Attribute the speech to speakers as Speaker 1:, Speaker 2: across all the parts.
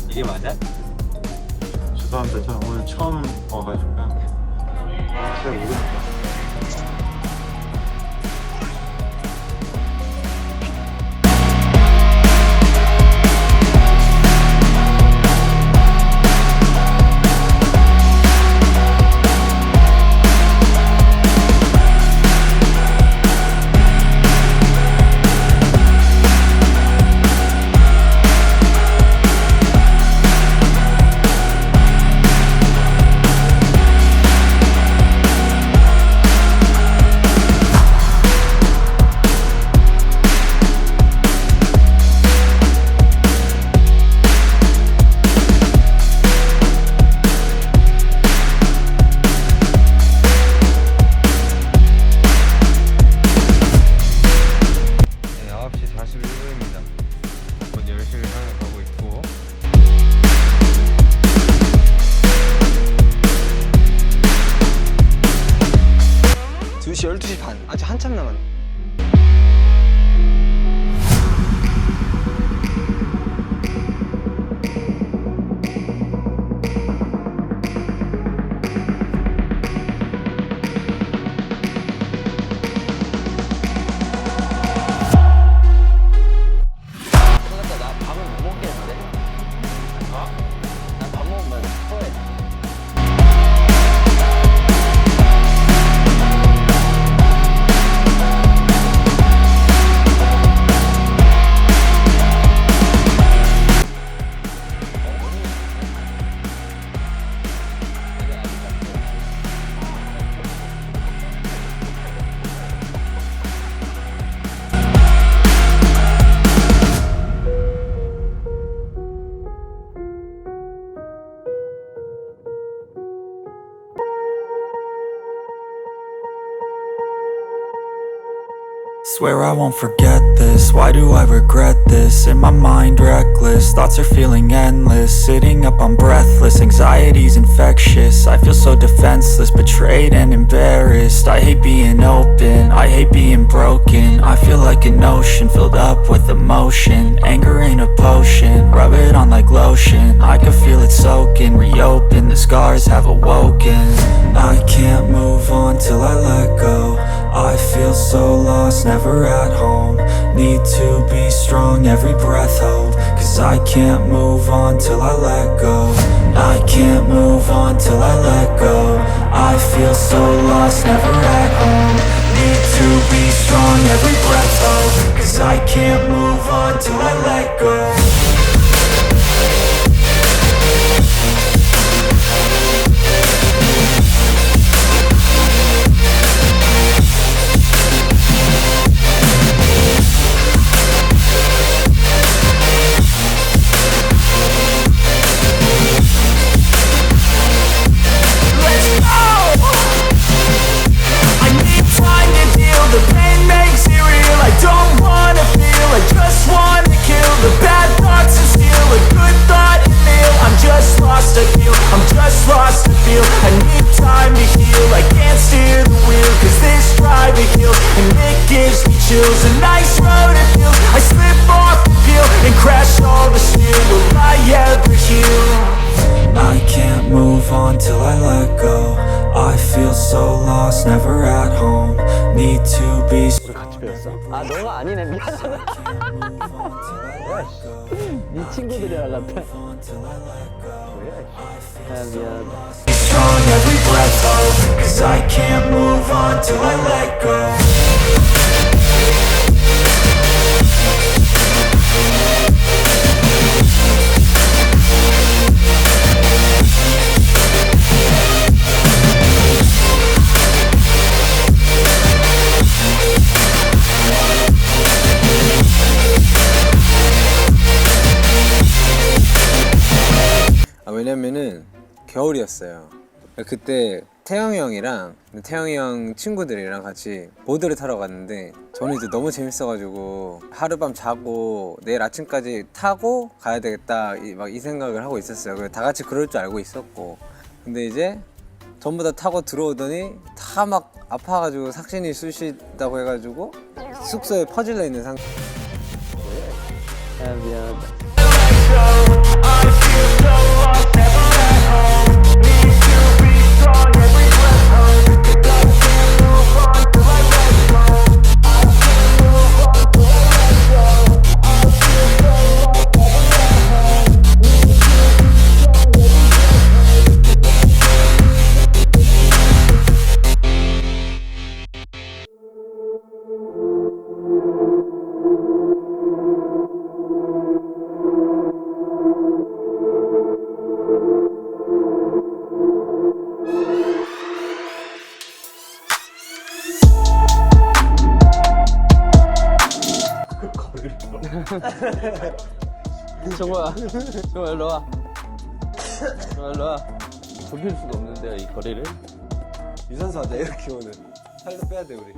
Speaker 1: 이게 맞아?
Speaker 2: 죄송합니다. 저는 오늘 처음 와가지고 잘 모르겠어요.
Speaker 3: 시 12시 반. 아직 한참 남았네. 나 밥을 못 먹겠는데? 어? 나 밥 먹으면 토해.
Speaker 4: Swear I won't forget this, why do I regret this? In my mind reckless, thoughts are feeling endless. Sitting up, I'm breathless, anxiety's infectious. I feel so defenseless, betrayed and embarrassed. I hate being open, I hate being broken. I feel like an ocean filled up with emotion. Anger ain't a potion, rub it on like lotion. I can feel it soaking, reopen, the scars have awoken. I can't move on till I let go. I feel so lost, never at home. Need to be strong, every breath hold. Cause I can't move on till I let go. I can't move on till I let go. I feel so lost, never at home. Need to be strong, every breath hold. Cause I can't move on till I let go.
Speaker 5: A nice road it feels. I slip off the peel and crash all the steel. Will I ever heal?
Speaker 4: I can't move on till I let go. I feel so lost, never at home. Need to be strong.
Speaker 3: 아 너가 아니네 미안하다. 네 친구들이랑 같아. 아 미안.
Speaker 4: Strong every breath hold. Cause I can't move on till I let go.
Speaker 6: 왜냐면은 겨울이었어요. 그때 태영이 형이랑 태영이 형 친구들이랑 같이 보드를 타러 갔는데 저는 이제 너무 재밌어가지고 하룻밤 자고 내일 아침까지 타고 가야 되겠다 막 이 생각을 하고 있었어요. 다 같이 그럴 줄 알고 있었고, 근데 이제 전부 다 타고 들어오더니 다 막 아파가지고 삭신이 쑤시다고 해가지고 숙소에 퍼질러 있는 상태.
Speaker 3: 아 미안. 정우야, 정우야 일로 와. 정우야 일로 와. 좁힐 수가 없는데요 이 거리를.
Speaker 6: 유산소 하자 이렇게 오늘. 살도 빼야 돼 우리.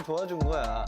Speaker 3: 도와준 거야.